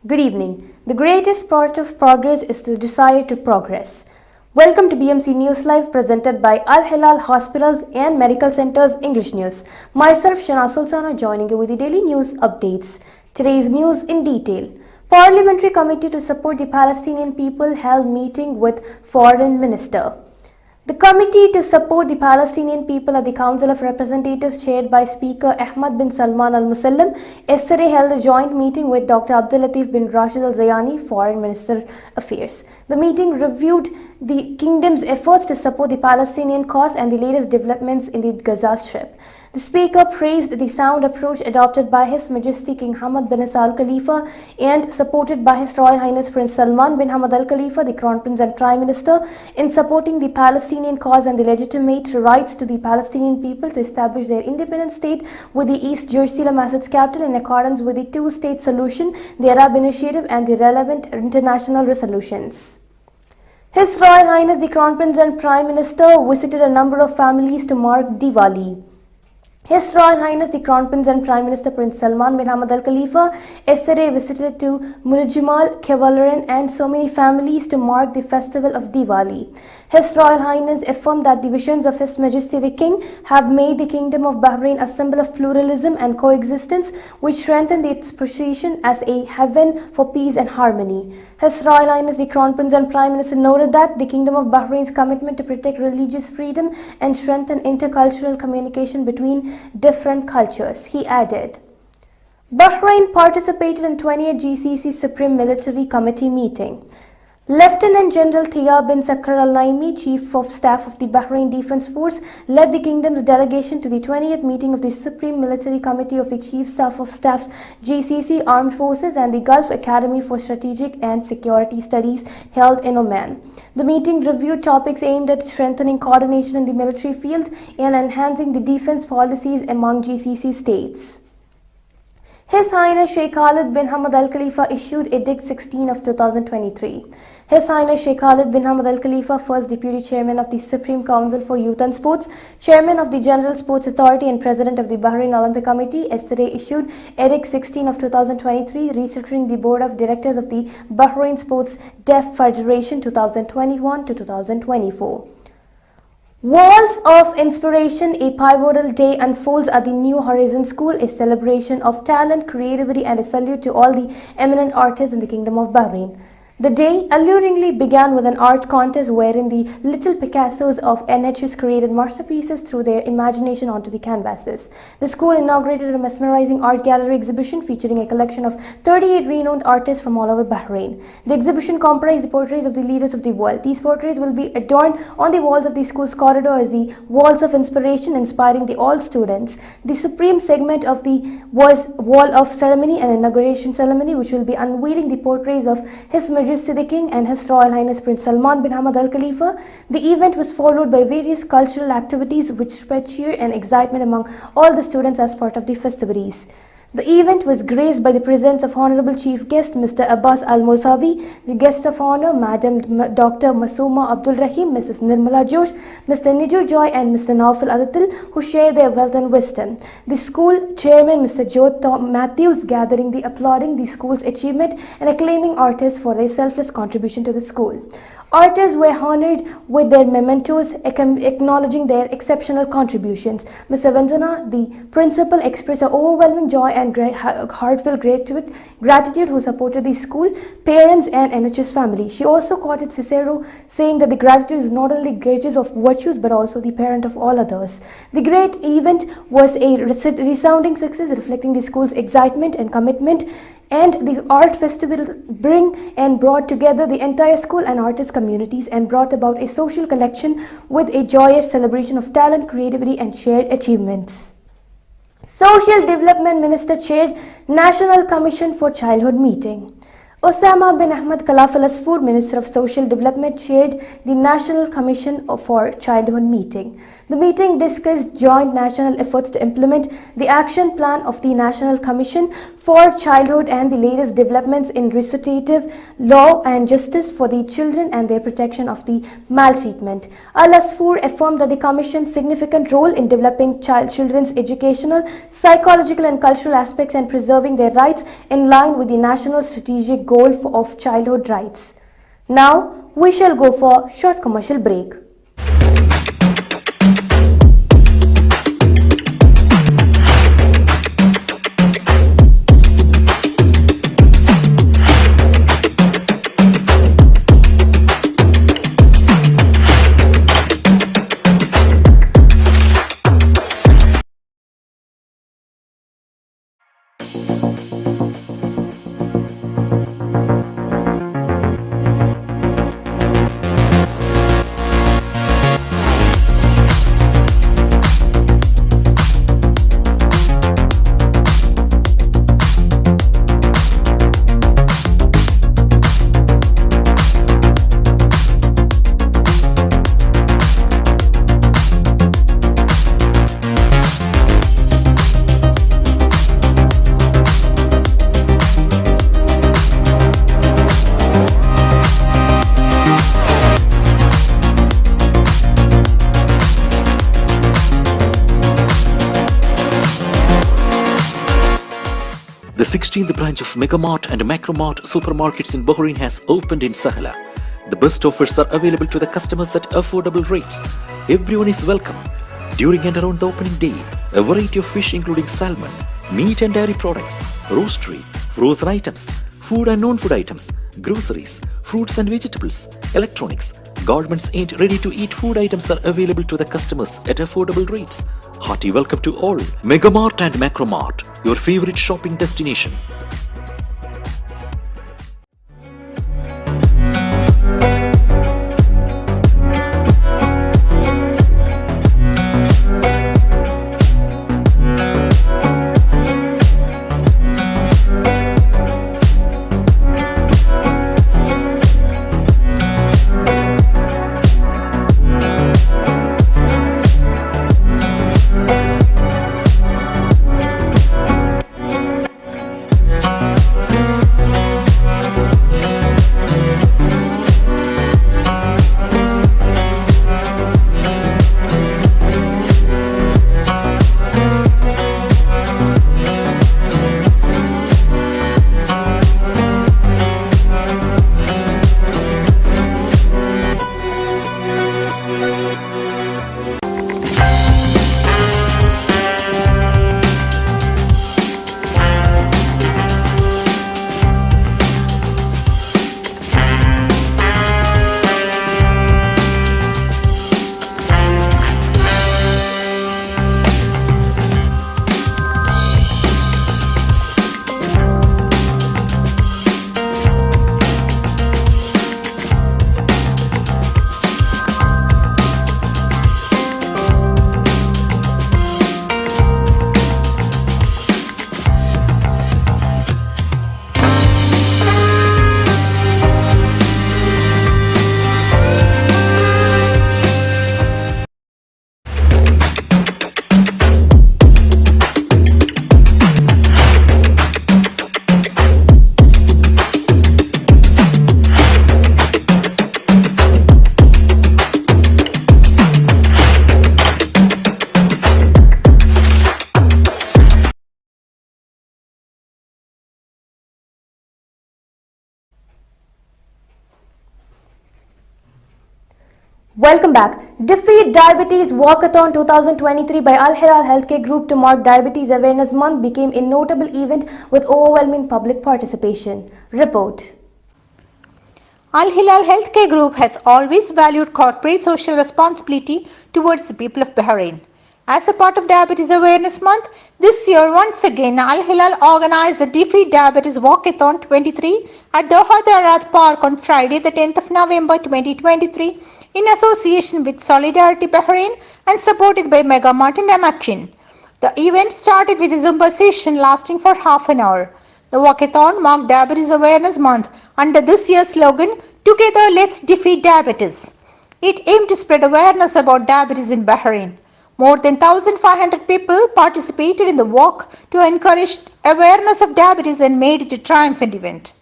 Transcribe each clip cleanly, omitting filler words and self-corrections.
Good evening. The greatest part of progress is the desire to progress. Welcome to BMC News Live presented by Al Hilal Hospitals and Medical Centers English News. Myself Shana Sultana joining you with the daily news updates. Today's news in detail. Parliamentary Committee to support the Palestinian people held meeting with Foreign Minister. The Committee to Support the Palestinian People at the Council of Representatives, chaired by Speaker Ahmad bin Salman Al Musallam, yesterday held a joint meeting with Dr. Abdul Latif bin Rashid Al Zayani, Foreign Minister Affairs. The meeting reviewed the Kingdom's efforts to support the Palestinian cause and the latest developments in the Gaza Strip. The Speaker praised the sound approach adopted by His Majesty King Hamad bin Isa Al Khalifa and supported by His Royal Highness Prince Salman bin Hamad Al Khalifa, the Crown Prince and Prime Minister, in supporting the Palestinian cause and the legitimate rights to the Palestinian people to establish their independent state with the East Jerusalem as its capital in accordance with the two-state solution, the Arab Initiative and the relevant international resolutions. His Royal Highness the Crown Prince and Prime Minister visited a number of families to mark Diwali. His Royal Highness the Crown Prince and Prime Minister Prince Salman bin Hamad Al Khalifa yesterday visited to Munajimal, Kevalaran and so many families to mark the festival of Diwali. His Royal Highness affirmed that the visions of His Majesty the King have made the Kingdom of Bahrain a symbol of pluralism and coexistence, which strengthened its position as a haven for peace and harmony. His Royal Highness the Crown Prince and Prime Minister noted that the Kingdom of Bahrain's commitment to protect religious freedom and strengthen intercultural communication between different cultures. He added, Bahrain participated in 28th GCC Supreme Military Committee meeting. Lieutenant General Thiyab bin Sakar Al-Naimi, Chief of Staff of the Bahrain Defense Force, led the Kingdom's delegation to the 20th meeting of the Supreme Military Committee of the Chief Staff of Staff's GCC Armed Forces and the Gulf Academy for Strategic and Security Studies held in Oman. The meeting reviewed topics aimed at strengthening coordination in the military field and enhancing the defense policies among GCC states. His Highness Sheikh Khalid bin Hamad Al Khalifa issued Edict 16 of 2023. His Highness Sheikh Khalid bin Hamad Al Khalifa, first Deputy Chairman of the Supreme Council for Youth and Sports, Chairman of the General Sports Authority and President of the Bahrain Olympic Committee, yesterday issued Edict 16 of 2023 restructuring the Board of Directors of the Bahrain Sports Deaf Federation 2021 to 2024. Walls of Inspiration, a pivotal day unfolds at the New Horizon School, a celebration of talent, creativity and a salute to all the eminent artists in the Kingdom of Bahrain. The day alluringly began with an art contest wherein the little Picassos of NHS created masterpieces through their imagination onto the canvases. The school inaugurated a mesmerizing art gallery exhibition featuring a collection of 38 renowned artists from all over Bahrain. The exhibition comprised the portraits of the leaders of the world. These portraits will be adorned on the walls of the school's corridor as the Walls of Inspiration, inspiring all students. The supreme segment of the Wall of Ceremony and Inauguration Ceremony, which will be unveiling the portraits of His Majesty the King and His Royal Highness Prince Salman bin Hamad Al Khalifa. The event was followed by various cultural activities which spread cheer and excitement among all the students as part of the festivities. The event was graced by the presence of Honorable Chief Guest Mr. Abbas Al-Mosavi, the Guest of Honor Madam Dr. Masooma Abdul Rahim, Mrs. Nirmala Josh, Mr. Niju Joy and Mr. Naufal Adatil, who share their wealth and wisdom. The school chairman Mr. Joe Matthews applauding the school's achievement and acclaiming artists for their selfless contribution to the school. Artists were honored with their mementos, acknowledging their exceptional contributions. Mr. Vandana, the principal, expressed her overwhelming joy and heartfelt gratitude who supported the school, parents and NHS family. She also quoted Cicero saying that the gratitude is not only greatest of virtues but also the parent of all others. The great event was a resounding success, reflecting the school's excitement and commitment, and the art festival brought together the entire school and artist communities and brought about a social collection with a joyous celebration of talent, creativity and shared achievements. Social Development Minister chaired National Commission for Childhood meeting. Osama bin Ahmed Khalaf Al Asfour, Minister of Social Development, chaired the National Commission for Childhood meeting. The meeting discussed joint national efforts to implement the action plan of the National Commission for Childhood and the latest developments in restorative law and justice for the children and their protection of the maltreatment. Al Asfour affirmed that the Commission's significant role in developing children's educational, psychological and cultural aspects and preserving their rights in line with the national strategic goal of childhood rights. Now, we shall go for a short commercial break. The 16th branch of Megamart and Macromart supermarkets in Bahrain has opened in Sahla. The best offers are available to the customers at affordable rates. Everyone is welcome. During and around the opening day, a variety of fish including salmon, meat and dairy products, roastery, frozen items, food and non-food items, groceries, fruits and vegetables, electronics, garments and ready-to-eat food items are available to the customers at affordable rates. Hearty welcome to all. Megamart and Macromart, your favorite shopping destination. Welcome back. Defeat Diabetes Walkathon 2023 by Al Hilal Healthcare Group to mark Diabetes Awareness Month became a notable event with overwhelming public participation. Report. Al Hilal Healthcare Group has always valued corporate social responsibility towards the people of Bahrain. As a part of Diabetes Awareness Month, this year once again Al Hilal organized the Defeat Diabetes Walkathon 23 at Doha Darat Park on Friday the 10th of November 2023 in association with Solidarity Bahrain and supported by Megamart and Amakin. The event started with a Zumba session lasting for half an hour. The walkathon marked Diabetes Awareness Month under this year's slogan, Together Let's Defeat Diabetes. It aimed to spread awareness about diabetes in Bahrain. More than 1,500 people participated in the walk to encourage awareness of diabetes and made it a triumphant event.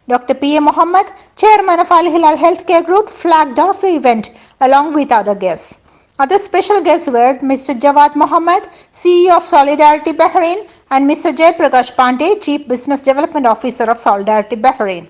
Dr. P.A. Mohammed, chairman of Al Hilal Healthcare Group, flagged off the event along with other guests. Other special guests were Mr. Jawad Mohammed, CEO of Solidarity Bahrain, and Mr. Jaiprakash Pandey, Chief Business Development Officer of Solidarity Bahrain.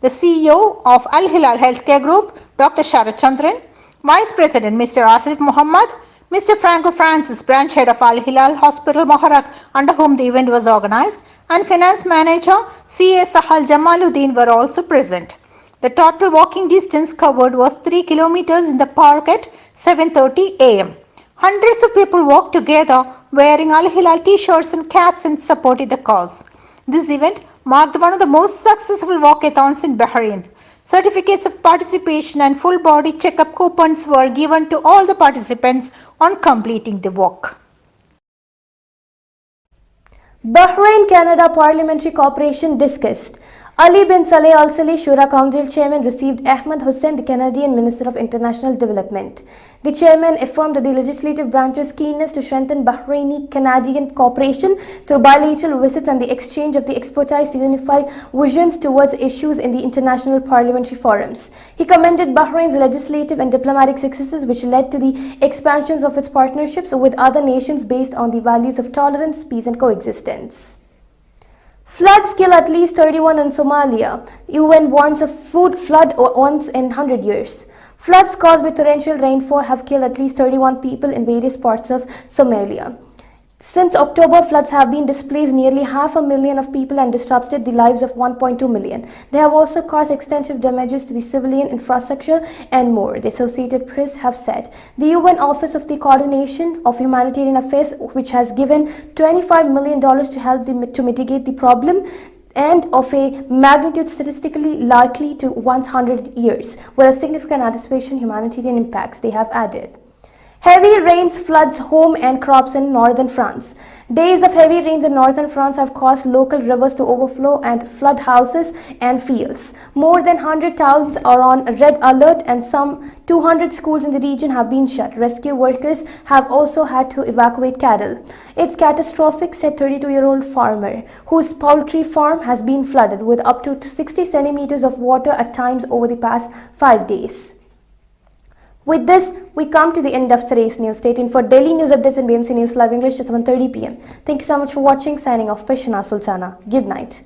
The CEO of Al Hilal Healthcare Group, Dr. Sharat Chandran, Vice President Mr. Asif Mohammed, Mr. Franco Francis, branch head of Al Hilal Hospital Muharrak, under whom the event was organized, and finance manager C.A. Sahal Jamaluddin were also present. The total walking distance covered was 3 kilometers in the park at 7:30 a.m. Hundreds of people walked together wearing Al Hilal t-shirts and caps and supported the cause. This event marked one of the most successful walkathons in Bahrain. Certificates of participation and full body checkup coupons were given to all the participants on completing the walk. Bahrain-Canada Parliamentary Cooperation discussed. Ali bin Saleh Al Saleh, Shura Council Chairman, received Ahmed Hussein, the Canadian Minister of International Development. The chairman affirmed the legislative branch's keenness to strengthen Bahraini-Canadian cooperation through bilateral visits and the exchange of the expertise to unify visions towards issues in the international parliamentary forums. He commended Bahrain's legislative and diplomatic successes, which led to the expansions of its partnerships with other nations based on the values of tolerance, peace, and coexistence. Floods kill at least 31 in Somalia. UN warns of food flood once in 100 years. Floods caused by torrential rainfall have killed at least 31 people in various parts of Somalia. Since October, floods have been displaced nearly 500,000 of people and disrupted the lives of 1.2 million. They have also caused extensive damages to the civilian infrastructure and more, the Associated Press have said. The UN Office of the Coordination of Humanitarian Affairs, which has given $25 million to help to mitigate the problem, and of a magnitude statistically likely to once 100 years, with a significant anticipation humanitarian impacts, they have added. Heavy rains floods home and crops in northern France. Days of heavy rains in northern France have caused local rivers to overflow and flood houses and fields. More than 100 towns are on red alert and some 200 schools in the region have been shut. Rescue workers have also had to evacuate cattle. It's catastrophic, said 32-year-old farmer, whose poultry farm has been flooded with up to 60 centimeters of water at times over the past 5 days. With this, we come to the end of today's news. Stay tuned for daily news updates in BMC News Live English at 7:30 p.m. Thank you so much for watching. Signing off, Peshana Sultana. Good night.